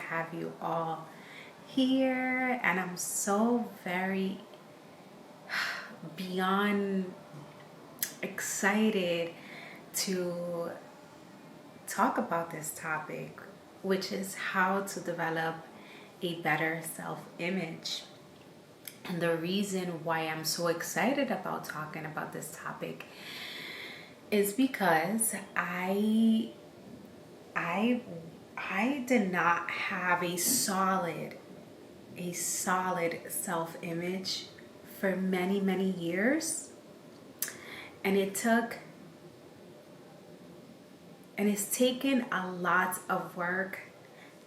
have you all here, and I'm so very beyond excited to talk about this topic, which is how to develop a better self-image. And the reason why I'm so excited about talking about this topic is because I did not have a solid self-image for many years, and it's taken a lot of work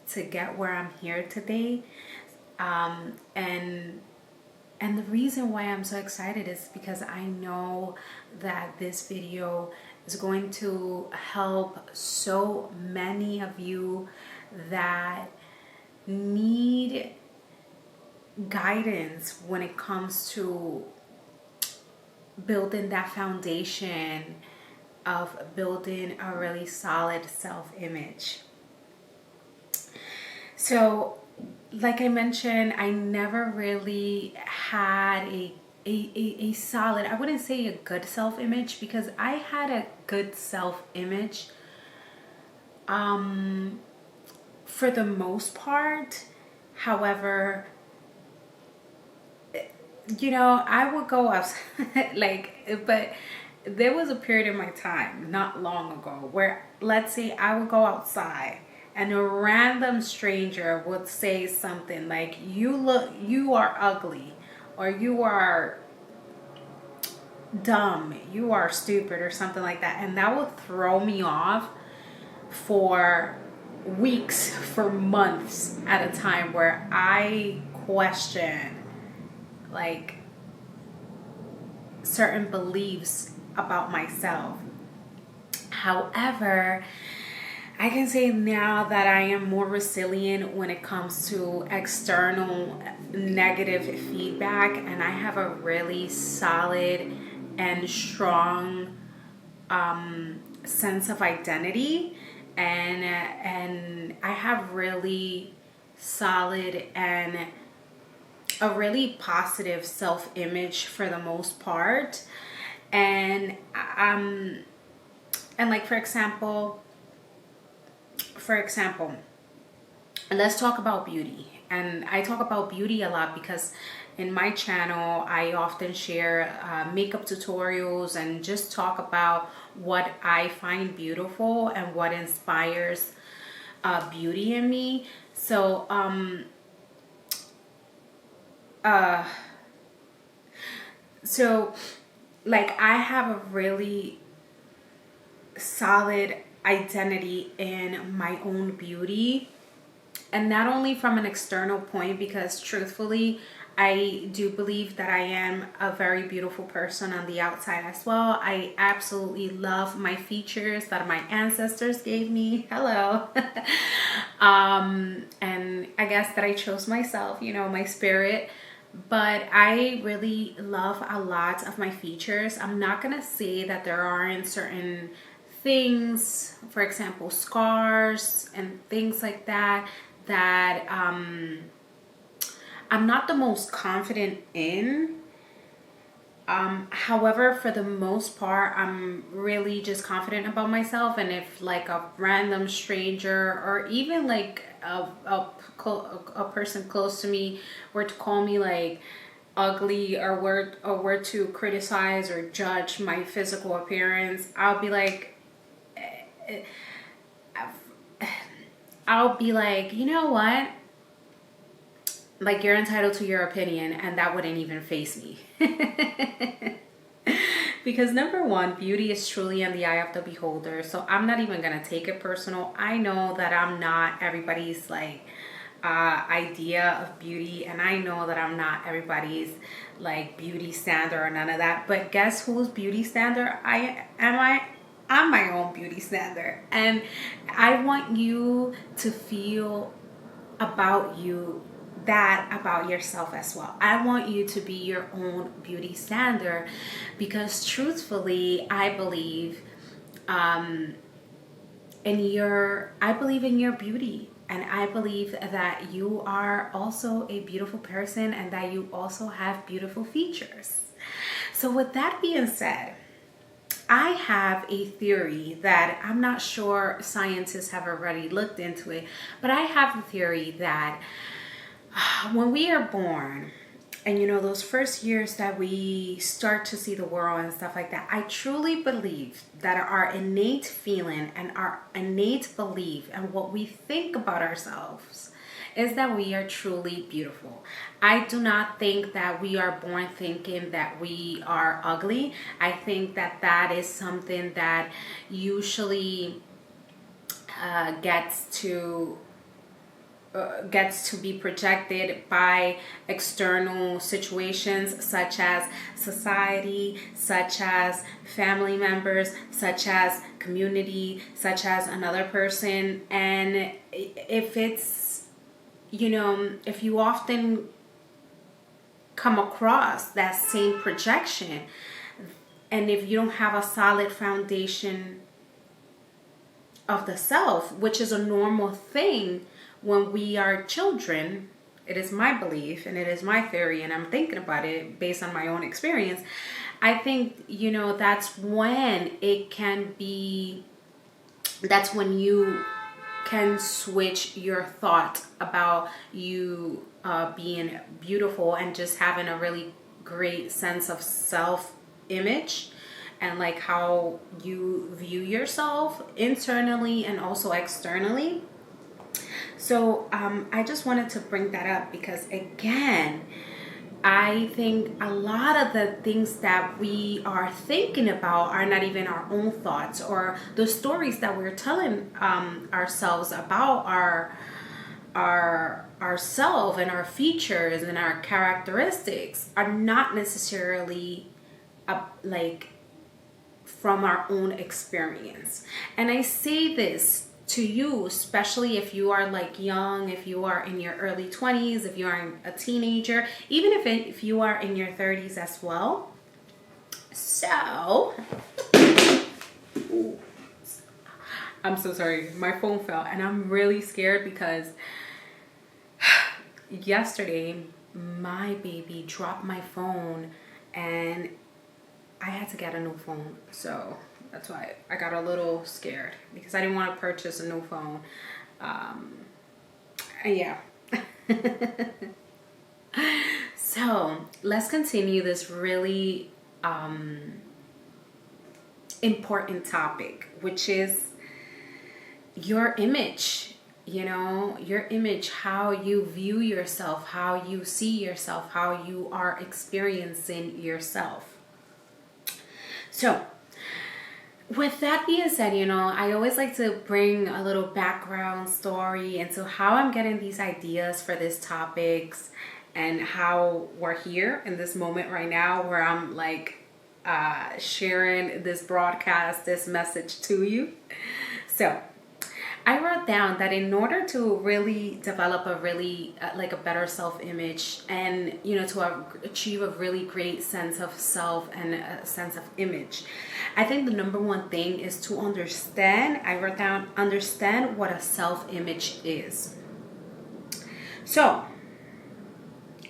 to get where I'm here today. And the reason why I'm so excited is because I know that this video is going to help so many of you that need guidance when it comes to building that foundation of building a really solid self-image. So, like I mentioned, I never really had a solid, I wouldn't say a good self-image, because I had a good self-image for the most part. However, I would go outside, but there was a period in my time, not long ago, where, let's say, I would go outside and a random stranger would say something like, you are ugly, or you are dumb, you are stupid, or something like that. And that would throw me off for weeks, for months at a time, where I question certain beliefs about myself. However, I can say now that I am more resilient when it comes to external negative feedback, and I have a really solid and strong sense of identity, and I have really solid and a really positive self-image for the most part. And like, for example, let's talk about beauty. And I talk about beauty a lot because in my channel I often share makeup tutorials and just talk about what I find beautiful and what inspires beauty in me. So I have a really solid identity in my own beauty, and not only from an external point, because truthfully I do believe that I am a very beautiful person on the outside as well. I absolutely love my features that my ancestors gave me. Hello. And I guess that I chose myself, my spirit. But I really love a lot of my features. I'm not gonna say that there aren't certain things, for example, scars and things like that, that I'm not the most confident in. However, for the most part, I'm really just confident about myself. And if like a random stranger, or even like a person close to me were to call me like ugly, or were to criticize or judge my physical appearance, I'll be like, you know what? Like, you're entitled to your opinion, and that wouldn't even faze me. Because number one, beauty is truly in the eye of the beholder. So I'm not even gonna take it personal. I know that I'm not everybody's idea of beauty, and I know that I'm not everybody's beauty standard or none of that. But guess whose beauty standard I'm my own beauty standard, and I want you to feel about yourself as well. I want you to be your own beauty standard, because truthfully, I believe in your beauty. And I believe that you are also a beautiful person and that you also have beautiful features. So with that being said, I have a theory that I'm not sure scientists have already looked into it, but I have a theory that when we are born, and those first years that we start to see the world and stuff like that, I truly believe that our innate feeling and our innate belief and what we think about ourselves is that we are truly beautiful. I do not think that we are born thinking that we are ugly. I think that that is something that usually gets to be projected by external situations such as society, such as family members, such as community, such as another person. And if it's, if you often come across that same projection, and if you don't have a solid foundation of the self, which is a normal thing when we are children, it is my belief and it is my theory, and I'm thinking about it based on my own experience. I think, that's when that's when you can switch your thought about you being beautiful and just having a really great sense of self-image and like how you view yourself internally and also externally. So I just wanted to bring that up because, again, I think a lot of the things that we are thinking about are not even our own thoughts, or the stories that we're telling ourselves about ourself and our features and our characteristics are not necessarily like from our own experience. And I say this to you, especially if you are like young, if you are in your early 20s, if you are a teenager, even if you are in your 30s as well. So, I'm so sorry, my phone fell, and I'm really scared because yesterday my baby dropped my phone and I had to get a new phone. So that's why I got a little scared because I didn't want to purchase a new phone. Yeah. So let's continue this really important topic, which is your image. Your image, how you view yourself, how you see yourself, how you are experiencing yourself. So with that being said, I always like to bring a little background story into how I'm getting these ideas for these topics and how we're here in this moment right now where I'm like sharing this broadcast, this message to you. So I wrote down that in order to really develop a really like a better self-image and to achieve a really great sense of self and a sense of image, I think the number one thing is to understand. I wrote down understand what a self-image is. So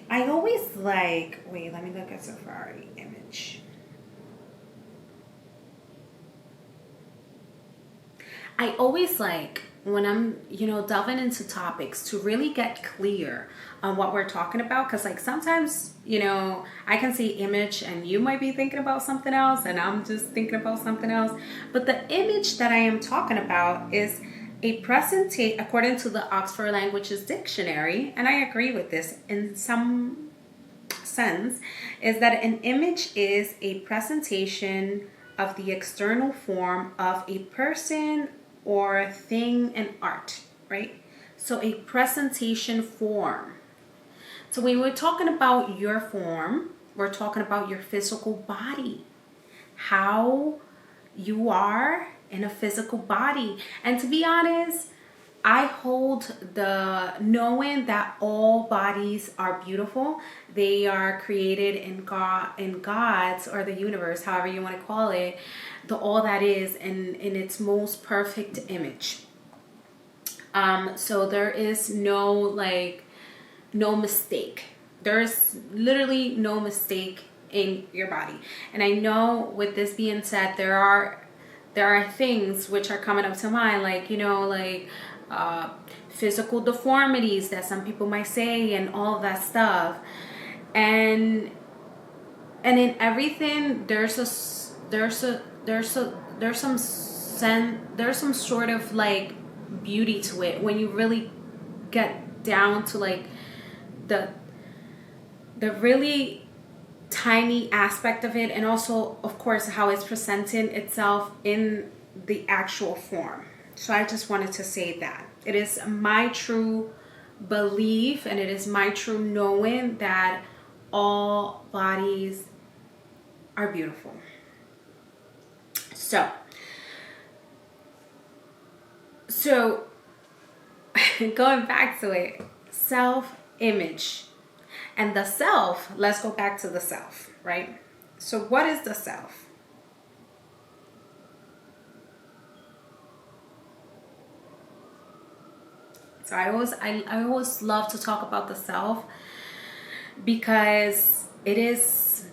I always wait, let me look at Safari image. I always when I'm, delving into topics to really get clear on what we're talking about. Because sometimes, I can see image and you might be thinking about something else and I'm just thinking about something else. But the image that I am talking about is a presentation, according to the Oxford Languages Dictionary, and I agree with this in some sense, is that an image is a presentation of the external form of a person or thing in art, right? So a presentation form. So when we're talking about your form, we're talking about your physical body, how you are in a physical body. And to be honest, I hold the knowing that all bodies are beautiful. They are created in God's or the universe, however you want to call it, the all that is in its most perfect image. So there is no mistake. There's literally no mistake in your body. And I know, with this being said, there are things which are coming up to mind, like, physical deformities that some people might say, and all of that stuff. And in everything, there's some sort of like beauty to it when you really get down to like the really tiny aspect of it, and also, of course, how it's presenting itself in the actual form. So I just wanted to say that it is my true belief, and it is my true knowing, that all bodies are beautiful. So going back to it, self-image. And the self, let's go back to the self, right? So what is the self? So I always love to talk about the self, because it is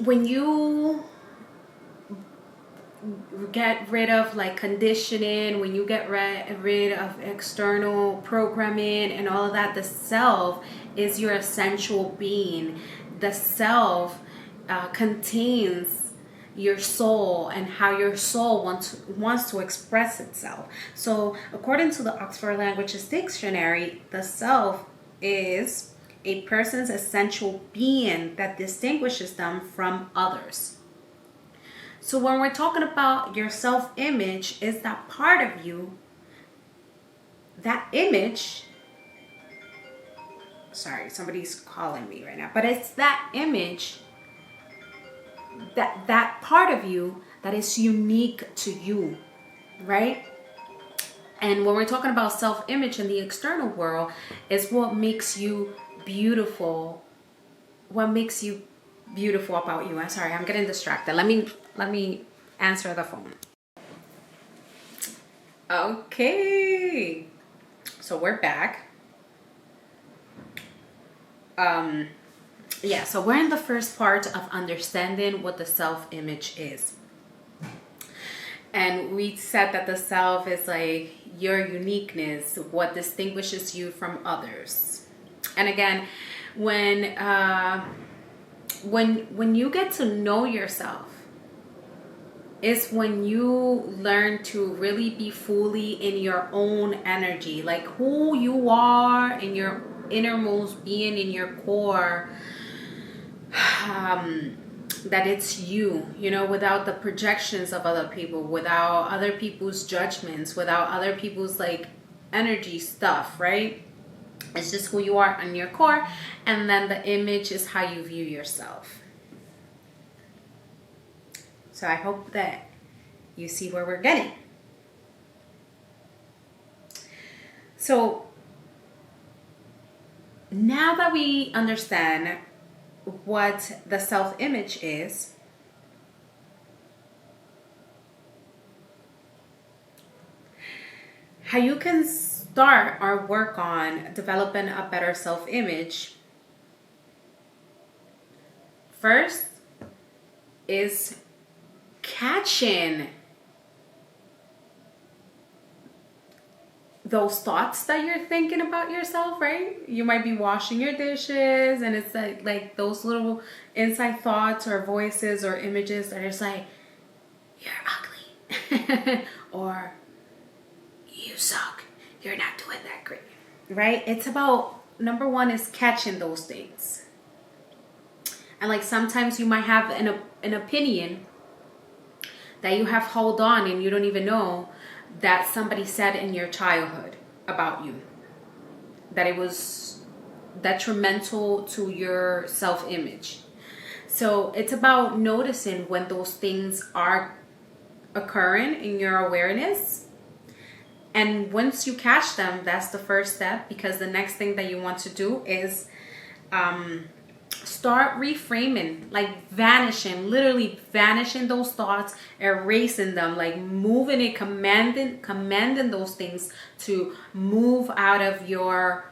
when you get rid of like conditioning, when you get rid of external programming and all of that, the self is your essential being. The self contains your soul, and how your soul wants to express itself. So according to the Oxford Languages Dictionary, the self is a person's essential being that distinguishes them from others. So when we're talking about your self-image, is that part of you, that image, sorry, somebody's calling me right now, but it's that image, that part of you that is unique to you, right? And when we're talking about self-image in the external world, is what makes you beautiful. What makes you beautiful about you. I'm sorry, I'm getting distracted. Let me answer the phone. Okay, so we're back. Yeah, so we're in the first part of understanding what the self-image is. And we said that the self is like your uniqueness, what distinguishes you from others. And again, when you get to know yourself, is when you learn to really be fully in your own energy, like who you are in your innermost being, in your core, that it's you, without the projections of other people, without other people's judgments, without other people's like energy stuff, right? It's just who you are in your core, and then the image is how you view yourself. So I hope that you see where we're getting. So now that we understand what the self-image is, how you can start or work on developing a better self-image, first is catching those thoughts that you're thinking about yourself, right? You might be washing your dishes, and it's like those little inside thoughts or voices or images that are just like, you're ugly, or you suck, you're not doing that great, right? It's about, number one is catching those things. And like sometimes you might have an opinion that you have held on, and you don't even know that somebody said in your childhood about you, that it was detrimental to your self-image. So it's about noticing when those things are occurring in your awareness. And once you catch them, that's the first step, because the next thing that you want to do is Start reframing, like vanishing, literally vanishing those thoughts, erasing them, like moving it, commanding those things to move out of your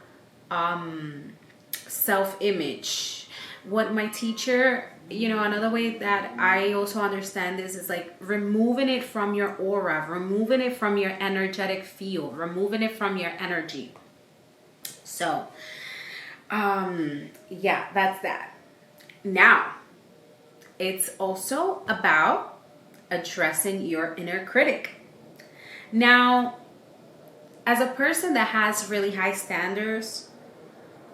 self-image. What my teacher, another way that I also understand this is like removing it from your aura, removing it from your energetic field, removing it from your energy. So yeah, that's that. Now, it's also about addressing your inner critic. Now, as a person that has really high standards,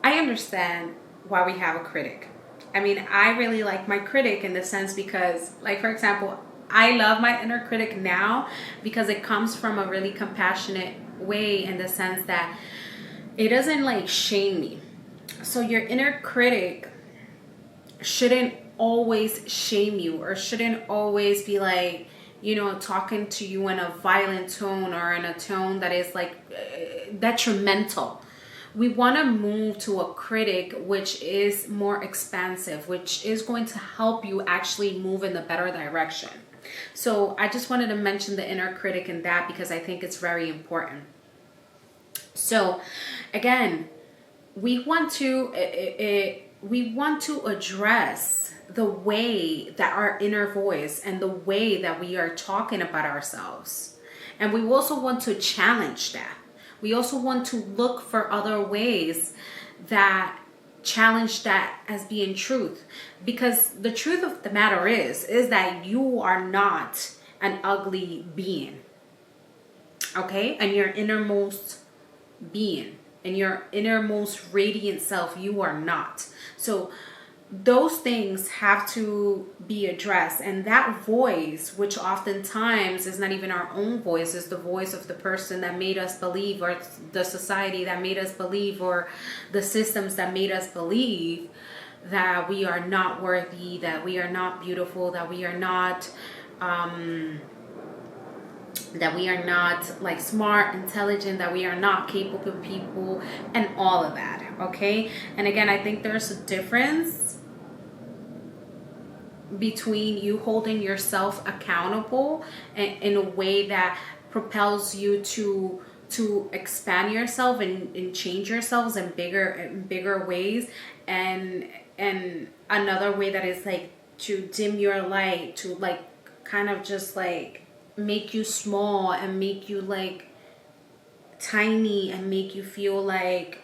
I understand why we have a critic. I mean, I really like my critic in the sense because, like, for example, I love my inner critic now because it comes from a really compassionate way in the sense that it doesn't like shame me. So your inner critic shouldn't always shame you or shouldn't always be like, talking to you in a violent tone or in a tone that is like detrimental. We want to move to a critic which is more expansive, which is going to help you actually move in the better direction. So I just wanted to mention the inner critic in that because I think it's very important. So again, we want to address the way that our inner voice and the way that we are talking about ourselves. And we also want to challenge that. We also want to look for other ways that challenge that as being truth. Because the truth of the matter is that you are not an ugly being. Okay? And your innermost being, and your innermost radiant self, you are not. So those things have to be addressed, and that voice, which oftentimes is not even our own voice, is the voice of the person that made us believe, or the society that made us believe, or the systems that made us believe that we are not worthy, that we are not beautiful, that we are not like smart, intelligent, that we are not capable people, and all of that. Okay? And again, I think there's a difference between you holding yourself accountable in a way that propels you to expand yourself and change yourselves in bigger ways, and another way that is like to dim your light, to like kind of just like make you small and make you like tiny and make you feel like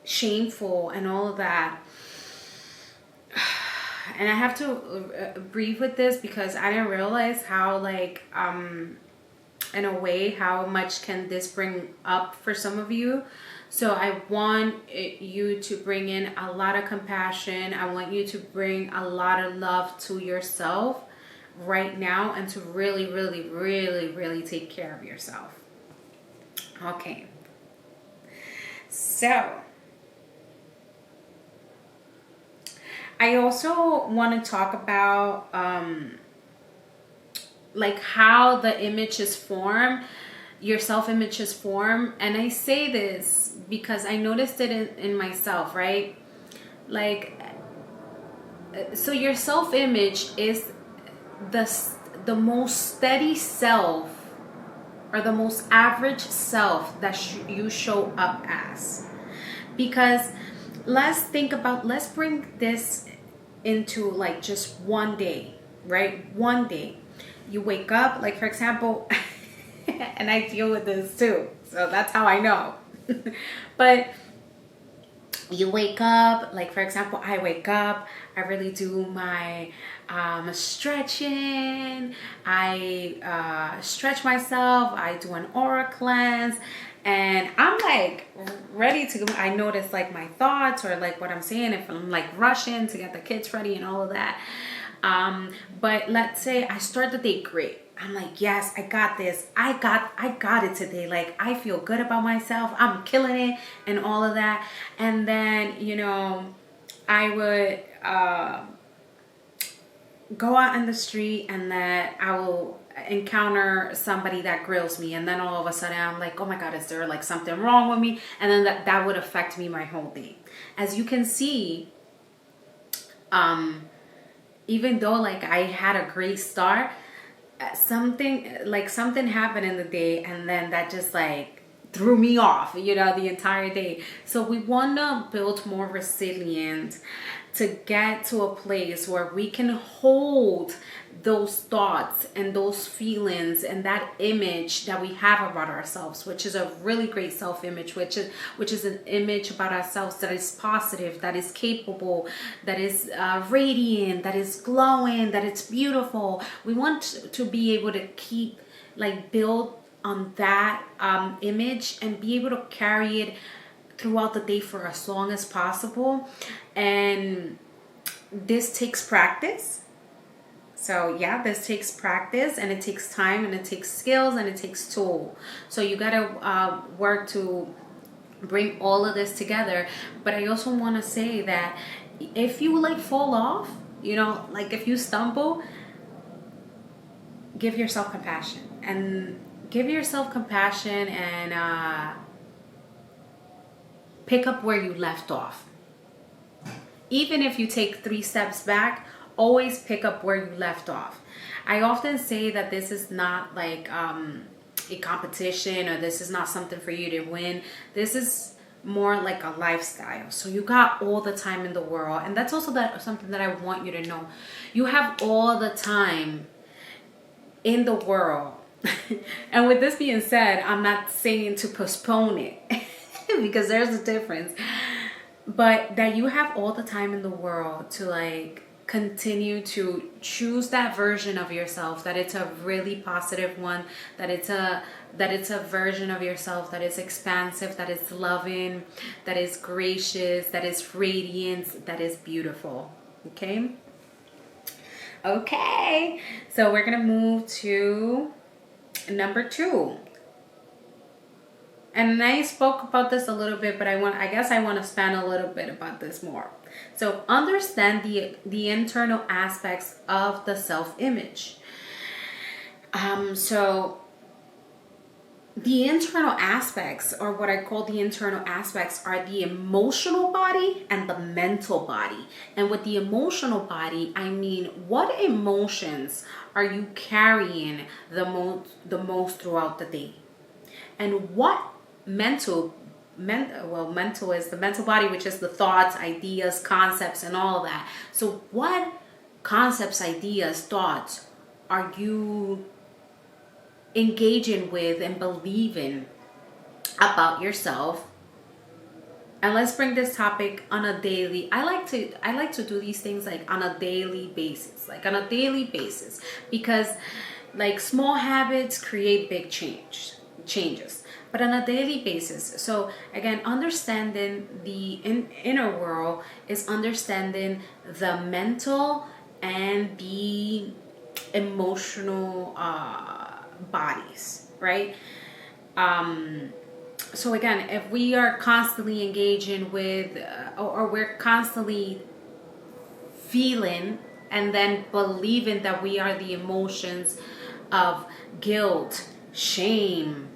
shameful and all of that. And I have to breathe with this because I didn't realize how like in a way how much can this bring up for some of you. So I want you to bring in a lot of compassion. I want you to bring a lot of love to yourself right now, and to really, really, really, really take care of yourself. Okay. So I also want to talk about like how the images form, your self-image is formed. And I say this because I noticed it in myself, right? Like, so your self-image is the most steady self, or the most average self that you show up as. Because let's bring this into like just one day, right? One day you wake up, like for example, and I deal with this too, so that's how I know. But you wake up, like for example, I wake up, I really do my stretching, I stretch myself, I do an aura cleanse, and I'm like ready to go. I notice like my thoughts or like what I'm saying, if I'm like rushing to get the kids ready and all of that. But let's say I start the day great. I'm like, yes, I got this. I got it today. Like, I feel good about myself. I'm killing it and all of that. And then, I would go out in the street, and then I will encounter somebody that grills me, and then all of a sudden I'm like, oh my God, is there like something wrong with me? And then that would affect me my whole day. As you can see, Even though like I had a great start, something happened in the day, and then that just like threw me off, the entire day. So we want to build more resilience to get to a place where we can hold those thoughts and those feelings and that image that we have about ourselves, which is a really great self-image, which is an image about ourselves that is positive, that is capable, that is radiant, that is glowing, that it's beautiful. We want to be able to keep build on that image and be able to carry it throughout the day for as long as possible. And this takes practice. So yeah, this takes practice, and it takes time, and it takes skills, and it takes tool. So you gotta work to bring all of this together. But I also want to say that if you fall off, if you stumble, give yourself compassion, and pick up where you left off. Even if you take 3 steps back, always pick up where you left off. I often say that this is not like a competition, or this is not something for you to win. This is more like a lifestyle. So you got all the time in the world, and that's also something that I want you to know. You have all the time in the world. And with this being said, I'm not saying to postpone it because there's a difference, but that you have all the time in the world to continue to choose that version of yourself, that it's a really positive one, that it's a version of yourself that is expansive, that is loving, that is gracious, that is radiant, that is beautiful. Okay, so we're gonna move to number 2. And I spoke about this a little bit, but I guess I want to span a little bit about this more. So understand the internal aspects of the self-image. So the internal aspects, or what I call the internal aspects, are the emotional body and the mental body. And with the emotional body, I mean, what emotions are you carrying the most throughout the day? And what mental is the mental body, which is the thoughts, ideas, concepts, and all of that. So what concepts, ideas, thoughts are you engaging with and believing about yourself? And let's bring this topic on a daily. I like to do these things on a daily basis, because small habits create big changes, but on a daily basis. So again, understanding the inner world is understanding the mental and the emotional bodies, right? So again, if we are constantly engaging with or we're constantly feeling and then believing that we are the emotions of guilt, shame,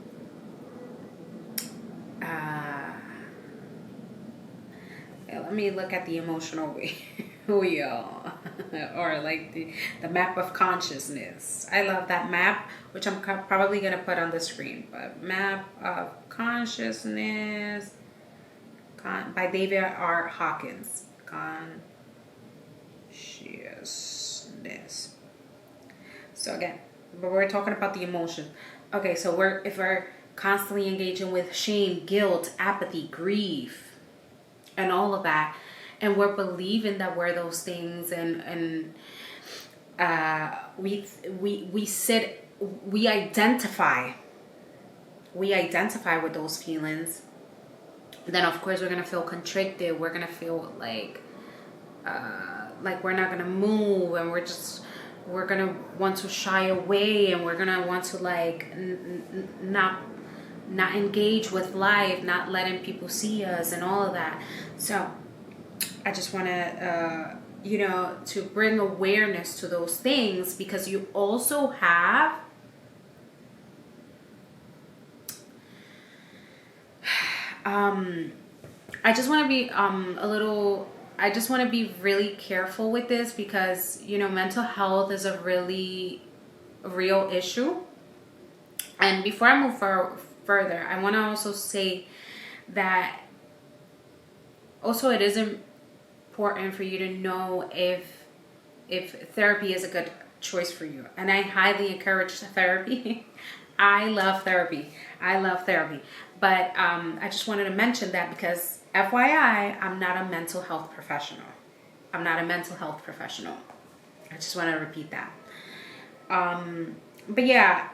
let me look at the emotional wheel or the map of consciousness. I love that map, which I'm probably going to put on the screen. But map of consciousness by David R. Hawkins. Consciousness. So again, but we're talking about the emotion. Okay, so if we're constantly engaging with shame, guilt, apathy, grief, and all of that, and we're believing that we're those things, and we identify with those feelings, then of course we're gonna feel constricted. We're gonna feel like we're not gonna move, and we're gonna want to shy away, and we're gonna want to not engage with life, not letting people see us, and all of that. So I just want to to bring awareness to those things, because you also have I just want to be a little I just want to be really careful with this because, you know, mental health is a really real issue. And before I move further, I want to also say that also it is important for you to know if therapy is a good choice for you. And I highly encourage therapy. I love therapy. But I just wanted to mention that because FYI, I'm not a mental health professional. I just want to repeat that. But yeah,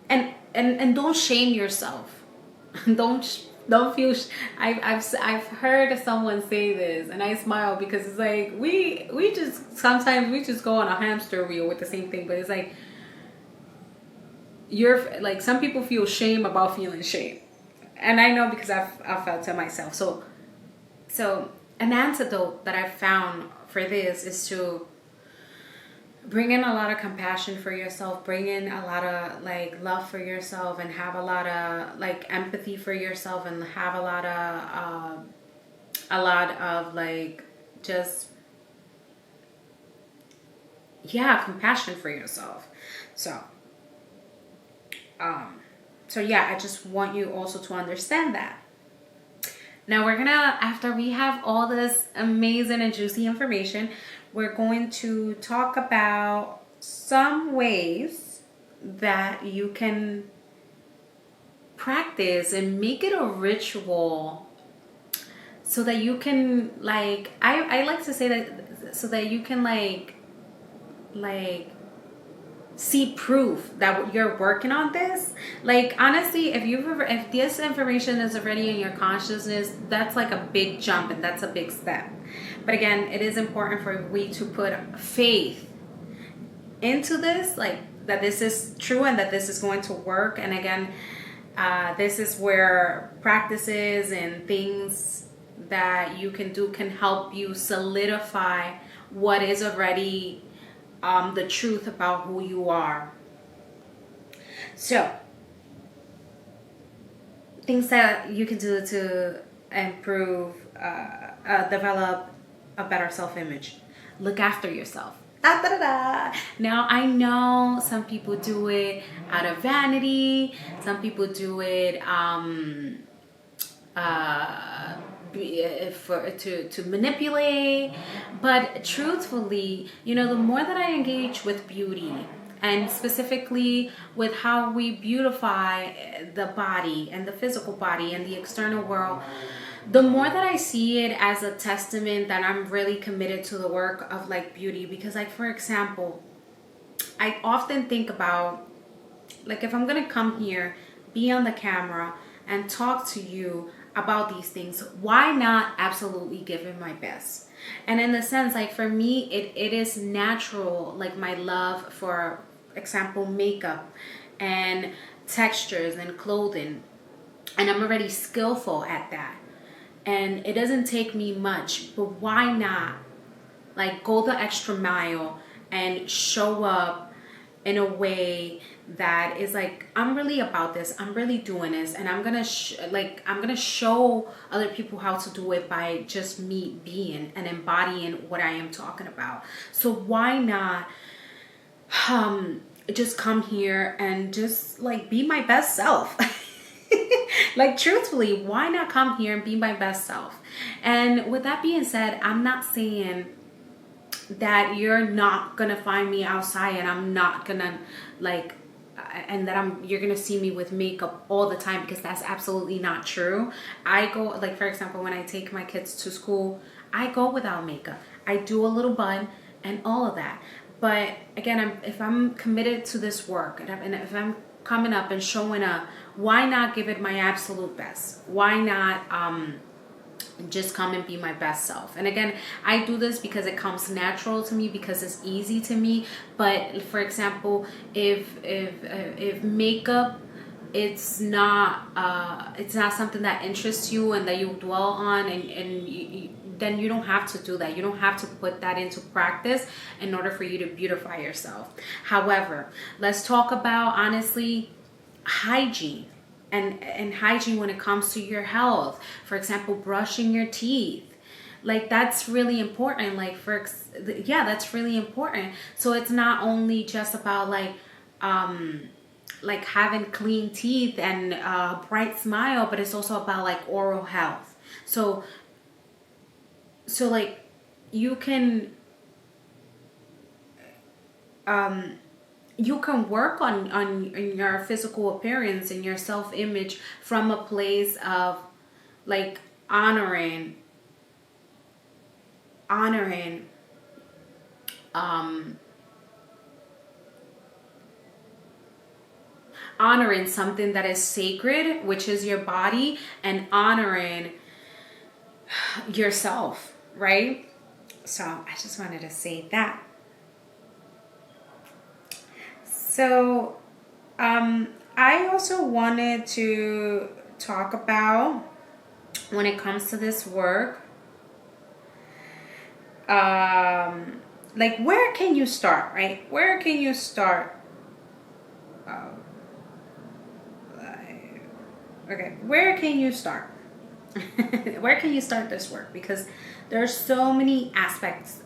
and don't shame yourself. don't feel. I've heard someone say this, and I smile because it's like we sometimes we just go on a hamster wheel with the same thing, but it's like you're like some people feel shame about feeling shame, and I know because I've felt it myself. So an antidote that I've found for this is to bring in a lot of compassion for yourself, bring in a lot of like love for yourself, and have a lot of like empathy for yourself, and have a lot of like just compassion for yourself. So yeah, I just want you also to understand that. Now we're gonna, after we have all this amazing and juicy information, we're going to talk about some ways that you can practice and make it a ritual so that you can like, I like to say that so that you can like see proof that you're working on this. Like honestly, if this information is already in your consciousness, that's like a big jump and that's a big step. But again, it is important for we to put faith into this, like that this is true and that this is going to work. And again, this is where practices and things that you can do can help you solidify what is already the truth about who you are. So, things that you can do to improve, develop a better self-image. Look after yourself. Now, I know some people do it out of vanity. Some people do it to manipulate, but truthfully, you know, the more that I engage with beauty and specifically with how we beautify the body and the physical body and the external world, the more that I see it as a testament that I'm really committed to the work of like beauty. Because like, for example, I often think about like if I'm gonna come here, be on the camera and talk to you about these things, why not absolutely give it my best? And in the sense, like for me, it is natural, like my love for example makeup and textures and clothing, and I'm already skillful at that, and it doesn't take me much. But why not like go the extra mile and show up in a way that is like, I'm really about this, I'm really doing this, and I'm gonna show other people how to do it by just me being and embodying what I am talking about. So why not just come here and just like be my best self? Like truthfully, why not come here and be my best self? And with that being said, I'm not saying that you're not gonna find me outside and I'm not gonna like and that you're gonna see me with makeup all the time, because that's absolutely not true. I go, like for example, when I take my kids to school, I go without makeup. I do a little bun and all of that. But again, if I'm committed to this work and if I'm coming up and showing up, why not give it my absolute best? Why not just come and be my best self? And again, I do this because it comes natural to me, because it's easy to me. But for example, if makeup, it's not something that interests you and that you dwell on, and then you don't have to do that. You don't have to put that into practice in order for you to beautify yourself. However, let's talk about honestly hygiene. And hygiene when it comes to your health. For example, brushing your teeth. Like that's really important. Yeah, that's really important. So it's not only just about like having clean teeth and a bright smile, but it's also about like oral health. So like you can you can work on your physical appearance and your self-image from a place of like honoring honoring um honoring something that is sacred, which is your body, and honoring yourself, right? So I just wanted to say that. So I also wanted to talk about, when it comes to this work, like where can you start, right? Where can you start? Okay, where can you start? Where can you start this work? Because there's so many aspects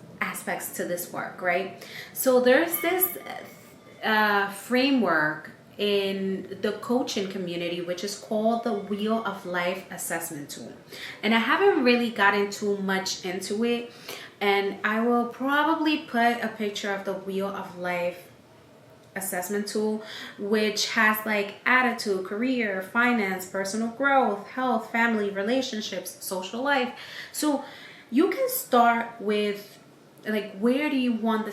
to this work, right? So there's this framework in the coaching community, which is called the Wheel of Life assessment tool. And I haven't really gotten too much into it, and I will probably put a picture of the Wheel of Life assessment tool, which has like attitude, career, finance, personal growth, health, family, relationships, social life. So you can start with like, where do you want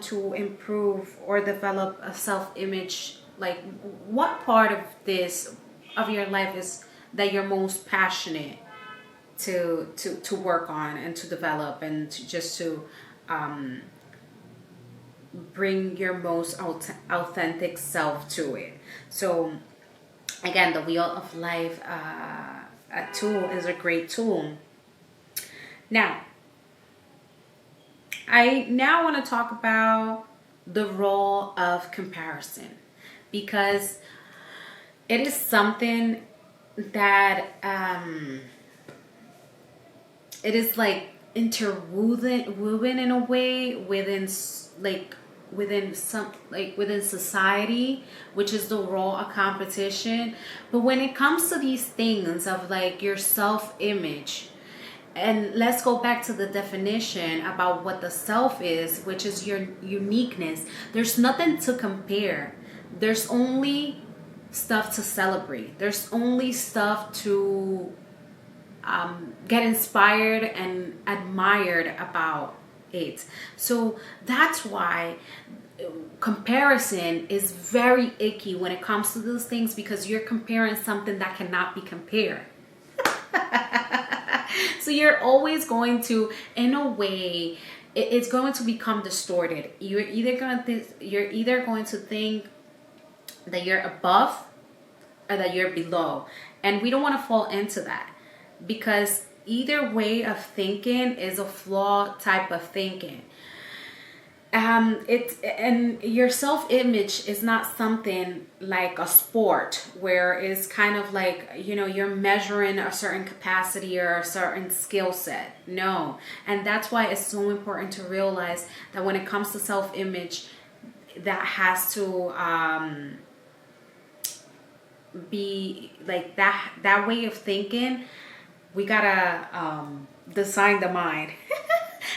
to improve or develop a self-image? Like, what part of this of your life is that you're most passionate to work on and to develop, and to bring your most authentic self to it. So again, the Wheel of Life tool is a great tool. Now I want to talk about the role of comparison, because it is something that it is like interwoven in a way within society, which is the role of competition. But when it comes to these things of like your self-image, and let's go back to the definition about what the self is, which is your uniqueness, there's nothing to compare. There's only stuff to celebrate. There's only stuff to get inspired and admired about it. So that's why comparison is very icky when it comes to those things, because you're comparing something that cannot be compared. So you're always going to, in a way, it's going to become distorted. You're either going to think that you're above or that you're below, and we don't want to fall into that, because either way of thinking is a flawed type of thinking. And your self-image is not something like a sport where it's kind of like, you're measuring a certain capacity or a certain skill set. No. And that's why it's so important to realize that when it comes to self-image, that has to be like that way of thinking. We gotta design the mind.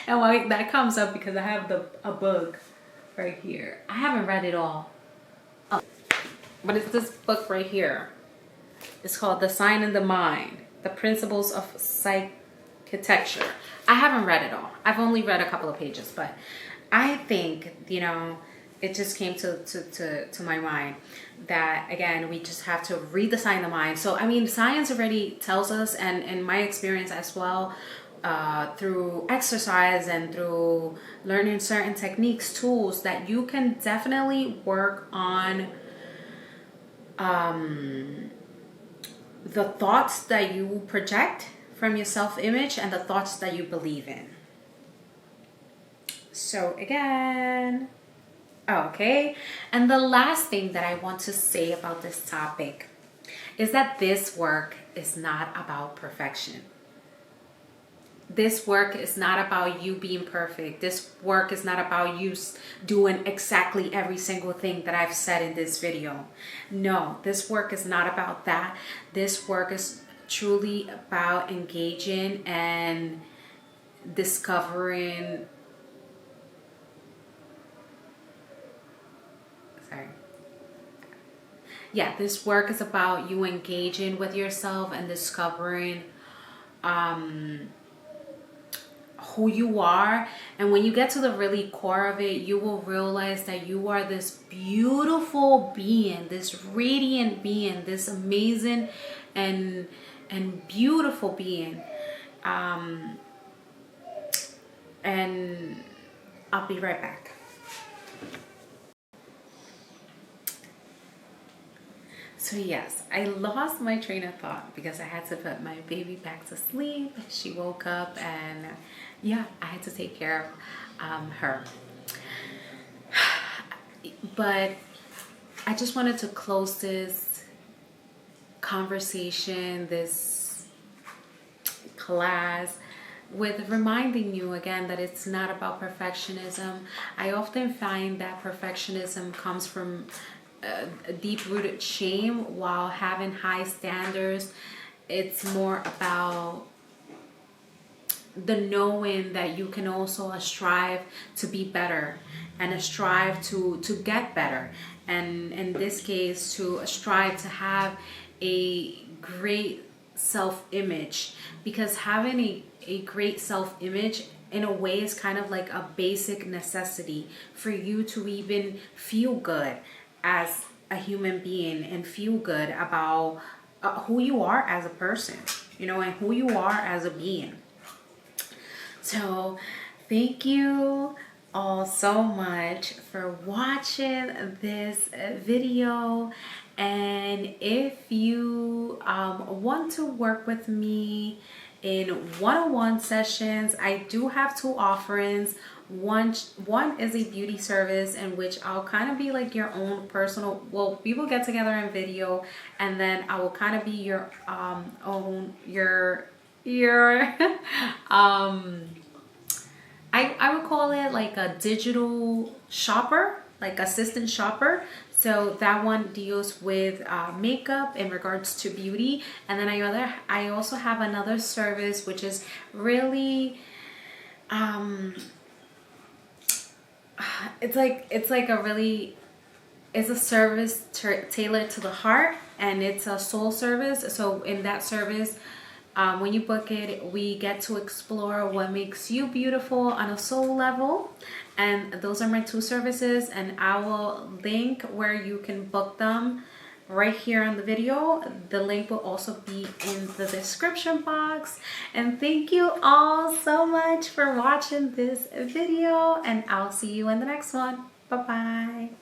And why that comes up, because I have a book right here. I haven't read it all. Oh, but it's this book right here. It's called Design in the Mind, The Principles of Psychitecture. I haven't read it all. I've only read a couple of pages, but I think, it just came to my mind that, again, we just have to redesign the mind. So, I mean, science already tells us, and in my experience as well, through exercise and through learning certain techniques, tools, that you can definitely work on the thoughts that you project from your self-image and the thoughts that you believe in. So again, okay. And the last thing that I want to say about this topic is that this work is not about perfection. This work is not about you being perfect. This work is not about you doing exactly every single thing that I've said in this video. No, this work is not about that. This work is truly about engaging and discovering. Sorry. Yeah, this work is about you engaging with yourself and discovering who you are. And when you get to the really core of it, you will realize that you are this beautiful being, this radiant being, this amazing and beautiful being. And I'll be right back. So yes, I lost my train of thought because I had to put my baby back to sleep. She woke up and yeah, I had to take care of her. But I just wanted to close this conversation, this class, with reminding you again that it's not about perfectionism. I often find that perfectionism comes from a deep-rooted shame, while having high standards, it's more about the knowing that you can also strive to be better and strive to get better, and in this case to strive to have a great self-image, because having a great self-image in a way is kind of like a basic necessity for you to even feel good as a human being and feel good about who you are as a person, you know, and who you are as a being. So thank you all so much for watching this video. And if you want to work with me in one-on-one sessions, I do have two offerings. One is a beauty service in which I'll kind of be like your own personal, well, we will get together in video, and then I will kind of be your I would call it like a digital shopper, like assistant shopper. So that one deals with makeup in regards to beauty. And then I also have another service which is really it's a service tailored to the heart, and it's a soul service. So in that service, when you book it, we get to explore what makes you beautiful on a soul level. And those are my two services, and I will link where you can book them right here on the video. The link will also be in the description box. And thank you all so much for watching this video, and I'll see you in the next one. Bye bye.